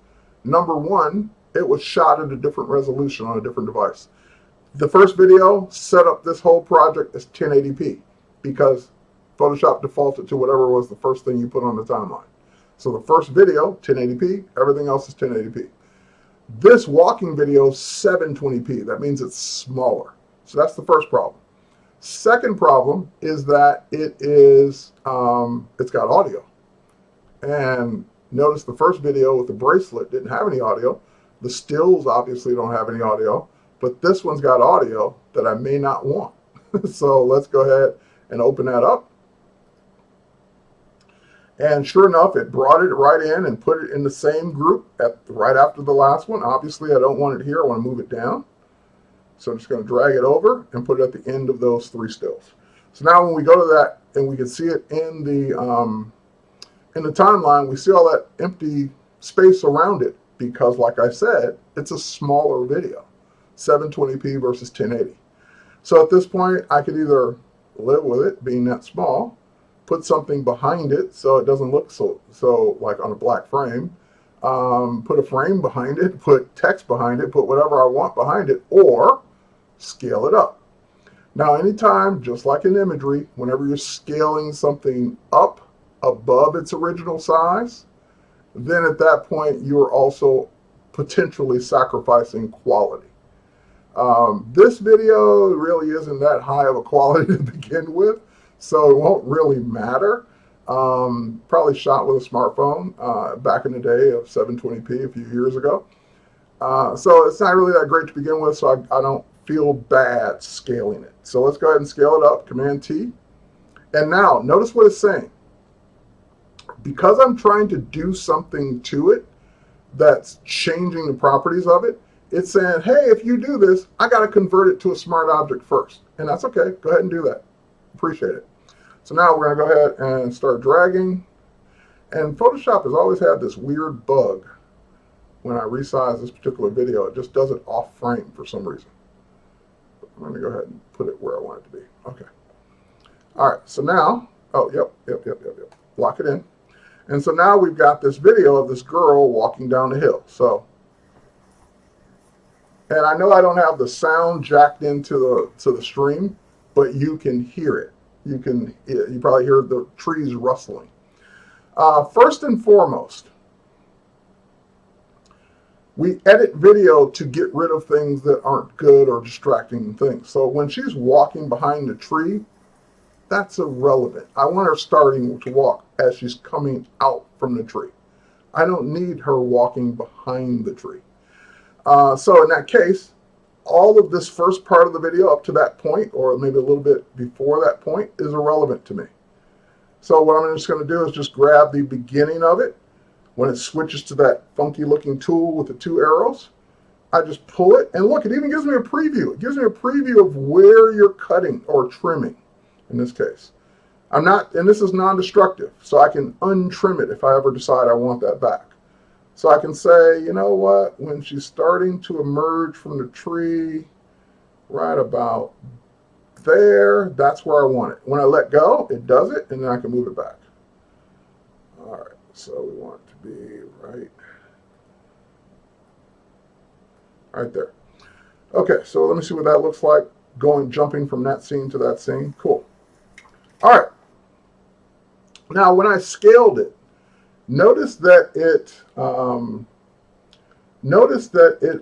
Number one, it was shot at a different resolution on a different device. The first video set up this whole project as 1080p because Photoshop defaulted to whatever was the first thing you put on the timeline. So the first video, 1080p, everything else is 1080p. This walking video is 720p. That means it's smaller. So that's the first problem. Second problem is that it's got audio. And notice the first video with the bracelet didn't have any audio. The stills obviously don't have any audio, but this one's got audio that I may not want. So let's go ahead and open that up. And sure enough, it brought it right in and put it in the same group right after the last one. Obviously, I don't want it here. I want to move it down. So I'm just going to drag it over and put it at the end of those three stills. So now when we go to that and we can see it in the timeline, we see all that empty space around it because, like I said, it's a smaller video, 720p versus 1080. So at this point, I could either live with it being that small, put something behind it so it doesn't look so like on a black frame, put a frame behind it, put text behind it, put whatever I want behind it, or scale it up. Now, anytime, just like in imagery, whenever you're scaling something up above its original size, then at that point, you're also potentially sacrificing quality. This video really isn't that high of a quality to begin with, so it won't really matter. Probably shot with a smartphone back in the day of 720p a few years ago. So it's not really that great to begin with, so I don't feel bad scaling it. So let's go ahead and scale it up, Command T. And now, notice what it's saying. Because I'm trying to do something to it that's changing the properties of it, it's saying, hey, if you do this, I got to convert it to a smart object first. And that's okay. Go ahead and do that. Appreciate it. So now we're going to go ahead and start dragging. And Photoshop has always had this weird bug when I resize this particular video. It just does it off frame for some reason. I'm going to go ahead and put it where I want it to be. Okay. All right. So now, oh, yep. Lock it in. And so now we've got this video of this girl walking down the hill. So, and I know I don't have the sound jacked into the stream, but you can hear it. You probably hear the trees rustling. First and foremost, we edit video to get rid of things that aren't good or distracting things. So when she's walking behind the tree, that's irrelevant. I want her starting to walk as she's coming out from the tree. I don't need her walking behind the tree. So in that case, all of this first part of the video up to that point, or maybe a little bit before that point, is irrelevant to me. So what I'm just going to do is just grab the beginning of it. When it switches to that funky looking tool with the two arrows, I just pull it, and look, it even gives me a preview. It gives me a preview of where you're cutting or trimming in this case. I'm not, and this is non-destructive, so I can untrim it if I ever decide I want that back. So I can say, you know what, when she's starting to emerge from the tree, right about there, that's where I want it. When I let go, it does it, and then I can move it back. All right, so we want it to be right there. Okay, so let me see what that looks like, jumping from that scene to that scene. Cool. All right. Now, when I scaled it, notice that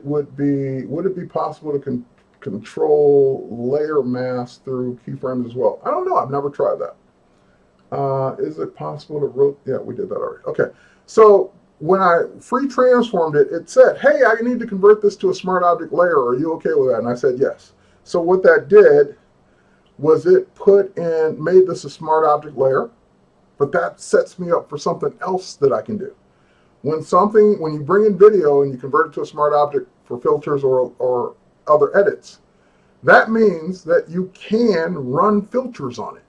would it be possible to control layer mask through keyframes as well? I don't know. I've never tried that. Is it possible to rotate? Yeah, we did that already. Okay. So when I free transformed it, it said, hey, I need to convert this to a smart object layer. Are you okay with that? And I said, yes. So what that did was it made this a smart object layer, but that sets me up for something else that I can do. When you bring in video and you convert it to a smart object for filters or other edits, that means that you can run filters on it.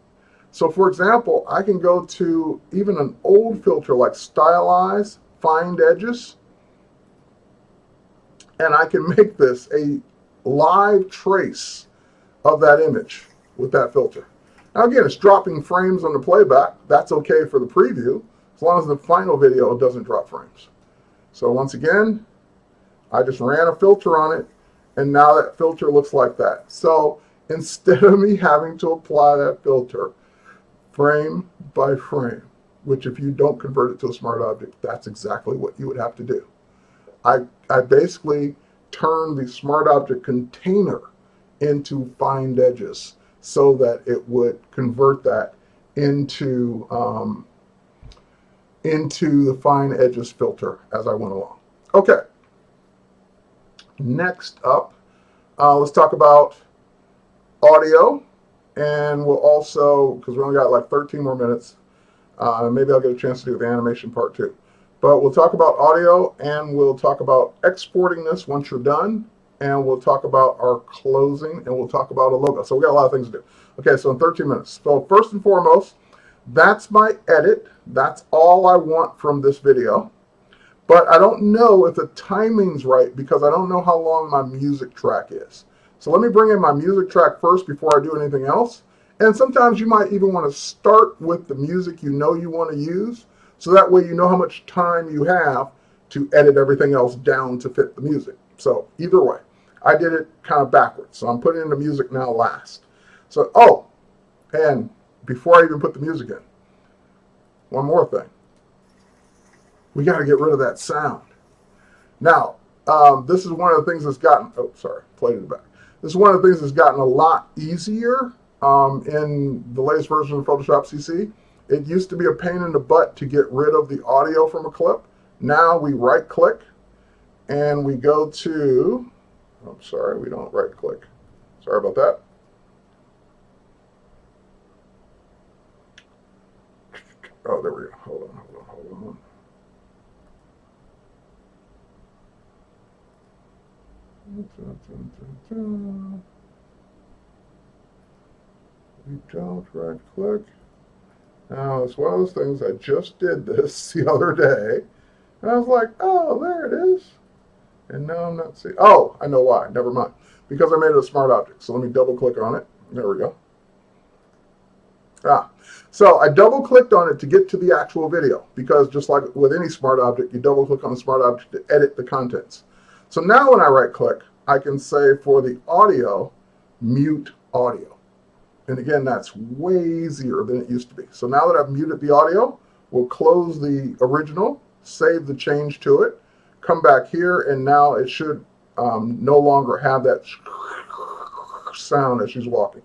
So for example, I can go to even an old filter like Stylize, Find Edges, and I can make this a live trace of that image with that filter. Now again, it's dropping frames on the playback. That's okay for the preview, as long as the final video doesn't drop frames. So once again, I just ran a filter on it, and now that filter looks like that. So instead of me having to apply that filter frame by frame, which if you don't convert it to a smart object, that's exactly what you would have to do. I basically turned the smart object container into Find Edges so that it would convert that into the Find Edges filter as I went along. Okay. Next up, let's talk about audio, and we'll also, because we only got like 13 more minutes, maybe I'll get a chance to do the animation part too. But we'll talk about audio, and we'll talk about exporting this once you're done, and we'll talk about our closing, and we'll talk about a logo. So we got a lot of things to do. Okay, so in 13 minutes. So first and foremost, that's my edit. That's all I want from this video. But I don't know if the timing's right because I don't know how long my music track is. So let me bring in my music track first before I do anything else. And sometimes you might even want to start with the music you know you want to use, so that way you know how much time you have to edit everything else down to fit the music. So either way, I did it kind of backwards. So I'm putting in the music now last. So, oh, and before I even put the music in, one more thing. We got to get rid of that sound. Now, this is one of the things that's gotten, oh, sorry, played in the back. This is one of the things that's gotten a lot easier in the latest version of Photoshop CC. It used to be a pain in the butt to get rid of the audio from a clip. Now we right click and we go to, I'm sorry, we don't right click. Sorry about that. Oh, there we go. Hold on. We don't right click. Now, it's one of those things, I just did this the other day, and I was like, oh, there it is. And now I'm not seeing, oh, I know why, never mind. Because I made it a smart object. So let me double click on it. There we go. So I double clicked on it to get to the actual video, because just like with any smart object, you double click on the smart object to edit the contents. So now when I right click, I can say for the audio, mute audio. And again, that's way easier than it used to be. So now that I've muted the audio, we'll close the original, save the change to it, come back here, and now it should no longer have that sound as she's walking.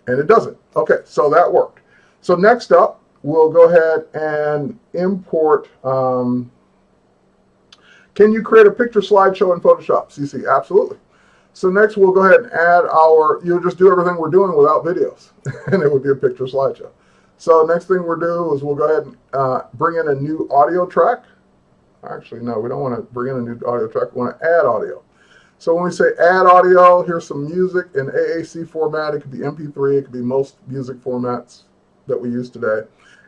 And it doesn't. Okay, so that worked. So next up, we'll go ahead and import. Can you create a picture slideshow in Photoshop CC? Absolutely. So next we'll go ahead and add you'll just do everything we're doing without videos, and it would be a picture slideshow. So next thing we'll do is we'll go ahead and bring in a new audio track. Actually, no, we don't want to bring in a new audio track. We want to add audio. So when we say add audio, here's some music in AAC format. It could be MP3. It could be most music formats that we use today.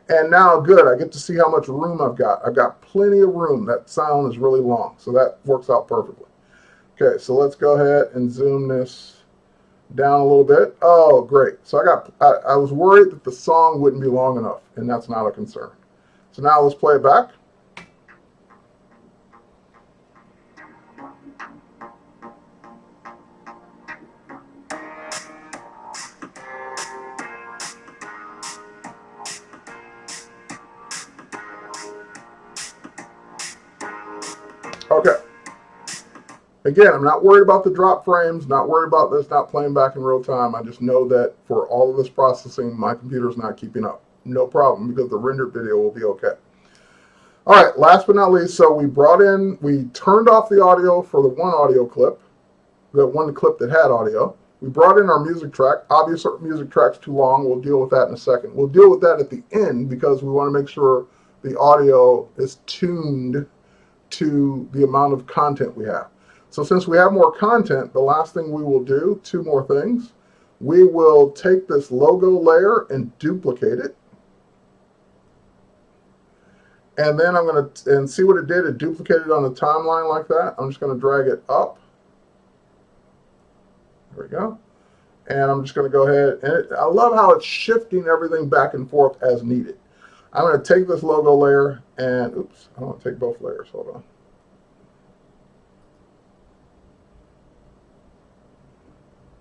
And now, good, I get to see how much room I've got. I've got plenty of room. That sound is really long, so that works out perfectly. Okay, so let's go ahead and zoom this down a little bit. Oh, great. So I was worried that the song wouldn't be long enough, and that's not a concern. So now let's play it back. Okay. Again, I'm not worried about the drop frames, not worried about this not playing back in real time. I just know that for all of this processing, my computer's not keeping up. No problem, because the rendered video will be okay. All right, last but not least, so we turned off the audio for the one audio clip, the one clip that had audio. We brought in our music track. Obviously, our music track's too long. We'll deal with that in a second. We'll deal with that at the end because we want to make sure the audio is tuned to the amount of content we have. So since we have more content, the last thing we will do, two more things. We will take this logo layer and duplicate it. And then I'm going to see what it did. It duplicated on the timeline like that. I'm just going to drag it up. There we go. And I'm just going to go ahead. And I love how it's shifting everything back and forth as needed. I'm going to take this logo layer and, oops, I want to take both layers. Hold on.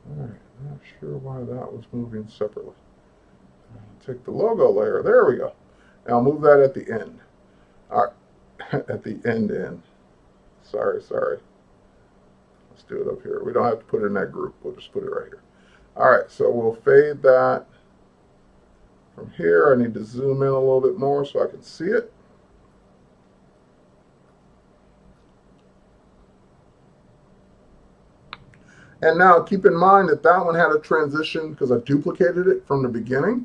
All right, not sure why that was moving separately. Take the logo layer. There we go. Now I'll move that at the end. All right, at the end. Sorry. Let's do it up here. We don't have to put it in that group. We'll just put it right here. All right, so we'll fade that from here. I need to zoom in a little bit more so I can see it. And now keep in mind that that one had a transition because I duplicated it from the beginning.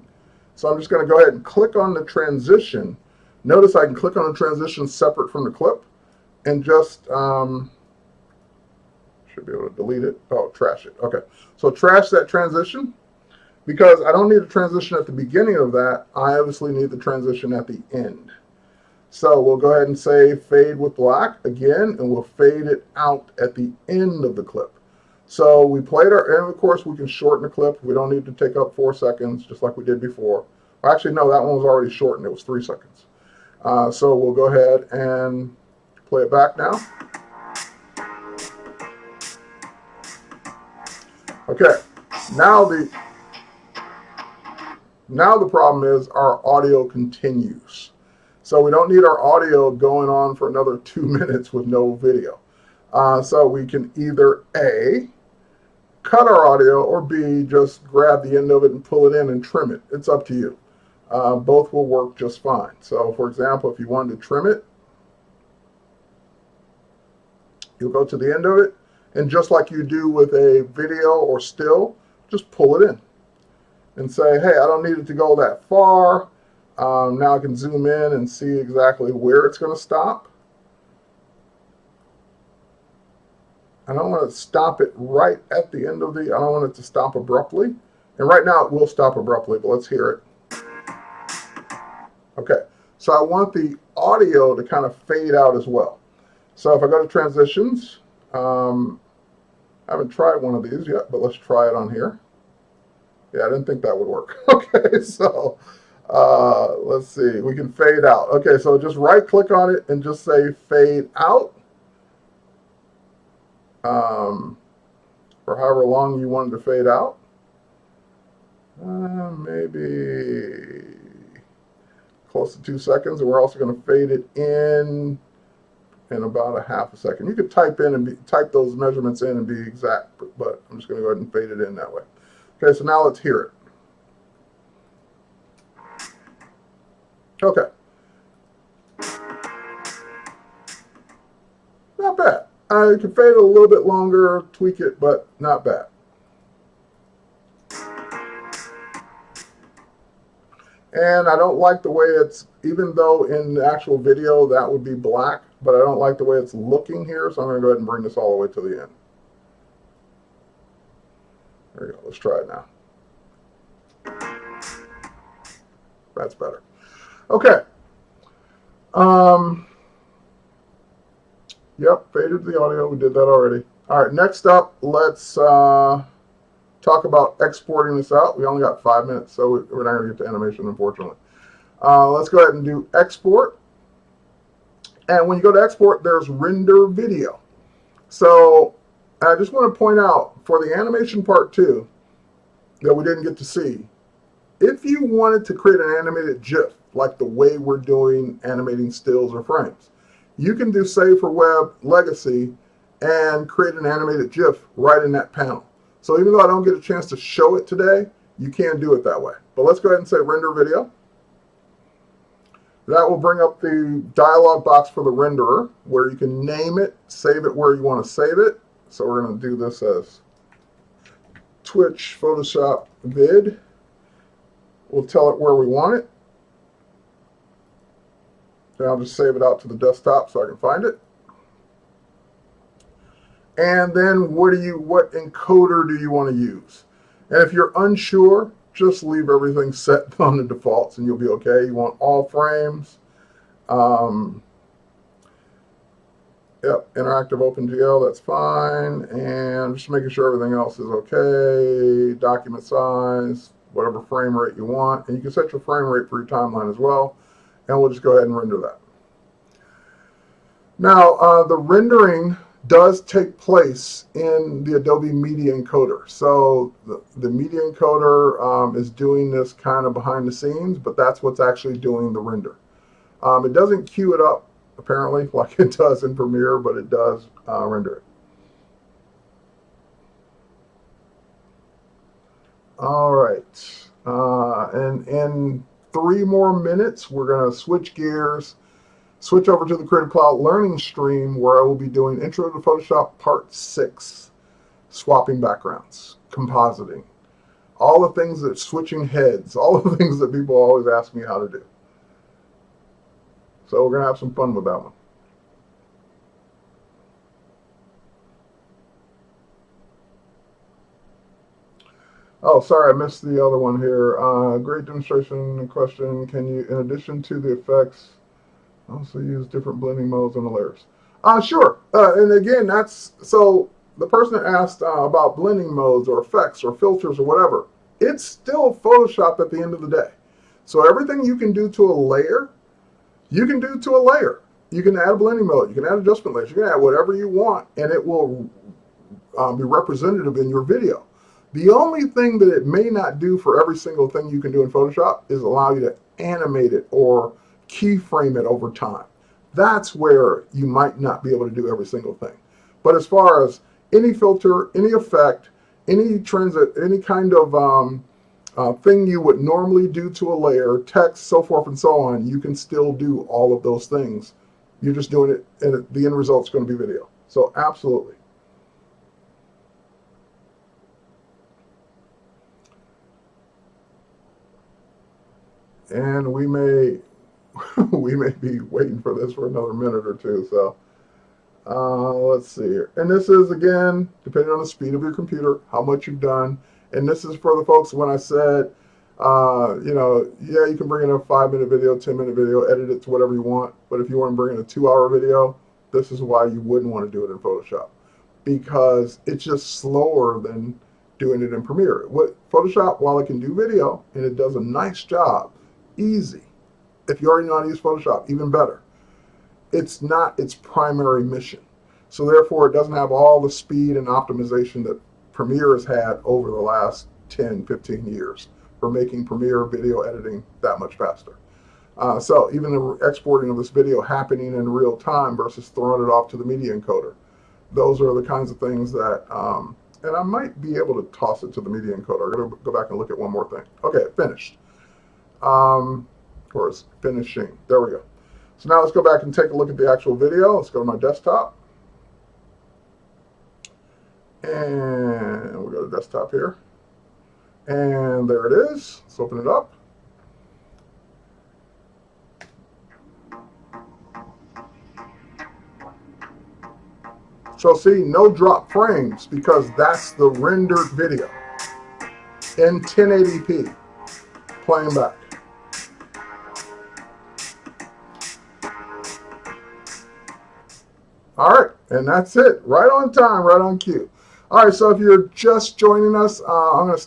So I'm just going to go ahead and click on the transition. Notice I can click on the transition separate from the clip and just, should be able to delete it. Oh, trash it. Okay. So trash that transition because I don't need a transition at the beginning of that. I obviously need the transition at the end. So we'll go ahead and say fade with black again, and we'll fade it out at the end of the clip. So we played our, and of course we can shorten the clip. We don't need to take up 4 seconds just like we did before. Actually, no, that one was already shortened. It was 3 seconds. So we'll go ahead and play it back now. Okay, now the problem is our audio continues. So we don't need our audio going on for another 2 minutes with no video. So we can either A, cut our audio, or B, just grab the end of it and pull it in and trim it. It's up to you. Both will work just fine. So for example, if you wanted to trim it, you'll go to the end of it, and just like you do with a video or still, just pull it in and say, hey, I don't need it to go that far. Now I can zoom in and see exactly where it's going to stop. I don't want to stop it right at the end of the, I don't want it to stop abruptly. And right now it will stop abruptly, but let's hear it. Okay, so I want the audio to kind of fade out as well. So if I go to transitions, I haven't tried one of these yet, but let's try it on here. Yeah, I didn't think that would work. Okay, so let's see, we can fade out. Okay, so just right click on it and just say fade out. For however long you wanted to fade out. Maybe close to 2 seconds, and we're also going to fade it in about a half a second. You could type those measurements in and be exact, but I'm just going to go ahead and fade it in that way. Okay, so now let's hear it. Okay. Not bad. I can fade it a little bit longer, tweak it, but not bad. And I don't like the way it's, even though in the actual video that would be black, but I don't like the way it's looking here, so I'm going to go ahead and bring this all the way to the end. There we go. Let's try it now. That's better. Okay. Yep, faded the audio. We did that already. All right, next up, let's talk about exporting this out. We only got 5 minutes, so we're not going to get to animation, unfortunately. Let's go ahead and do export. And when you go to export, there's render video. So I just want to point out for the animation part 2 that we didn't get to see, if you wanted to create an animated GIF, like the way we're doing animating stills or frames, you can do Save for Web Legacy and create an animated GIF right in that panel. So even though I don't get a chance to show it today, you can do it that way. But let's go ahead and say render video. That will bring up the dialog box for the renderer where you can name it, save it where you want to save it. So we're going to do this as Twitch Photoshop vid. We'll tell it where we want it. And I'll just save it out to the desktop so I can find it. And then what encoder do you want to use? And if you're unsure, just leave everything set on the defaults and you'll be okay. You want all frames. Yep, interactive OpenGL, that's fine. And just making sure everything else is okay. Document size, whatever frame rate you want. And you can set your frame rate for your timeline as well. And we'll just go ahead and render that. Now, the rendering does take place in the Adobe Media Encoder. So the Media Encoder is doing this kind of behind the scenes, but that's what's actually doing the render. It doesn't queue it up, apparently, like it does in Premiere, but it does render it. All right. And in 3 more minutes, we're going to switch gears, switch over to the Creative Cloud Learning stream where I will be doing Intro to Photoshop Part 6, swapping backgrounds, compositing, all the things that switching heads, all the things that people always ask me how to do. So we're going to have some fun with that one. Oh, sorry, I missed the other one here. Great demonstration question. Can you, in addition to the effects, also use different blending modes on the layers? Sure. And again, that's, so the person that asked about blending modes or effects or filters or whatever, it's still Photoshop at the end of the day. So everything you can do to a layer, you can do to a layer. You can add a blending mode, you can add adjustment layers, you can add whatever you want, and it will be representative in your video. The only thing that it may not do for every single thing you can do in Photoshop is allow you to animate it or keyframe it over time. That's where you might not be able to do every single thing. But as far as any filter, any effect, any transit, any kind of thing you would normally do to a layer, text, so forth and so on, you can still do all of those things. You're just doing it, and the end result's going to be video. So absolutely. And we may be waiting for this for another minute or two. So let's see here. And this is, again, depending on the speed of your computer, how much you've done. And this is for the folks when I said, you know, yeah, you can bring in a 5-minute video, 10-minute video, edit it to whatever you want. But if you want to bring in a 2-hour video, this is why you wouldn't want to do it in Photoshop, because it's just slower than doing it in Premiere. What Photoshop, while it can do video and it does a nice job, easy. If you already know how to use Photoshop, even better. It's not its primary mission. So therefore, it doesn't have all the speed and optimization that Premiere has had over the last 10, 15 years for making Premiere video editing that much faster. So even the exporting of this video happening in real time versus throwing it off to the media encoder, those are the kinds of things that, and I might be able to toss it to the media encoder. I'm going to go back and look at one more thing. Okay, finished. Of course, finishing. There we go. So now let's go back and take a look at the actual video. Let's go to my desktop. And we'll go to desktop here. And there it is. Let's open it up. So see, no drop frames because that's the rendered video in 1080p playing back. All right, and that's it. Right on time, right on cue. All right, so if you're just joining us, I'm going to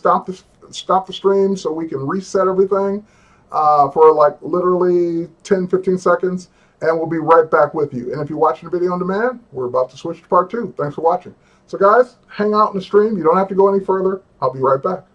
stop the stream so we can reset everything for like literally 10-15 seconds, and we'll be right back with you. And if you're watching the video on demand, we're about to switch to part 2. Thanks for watching. So guys, hang out in the stream. You don't have to go any further. I'll be right back.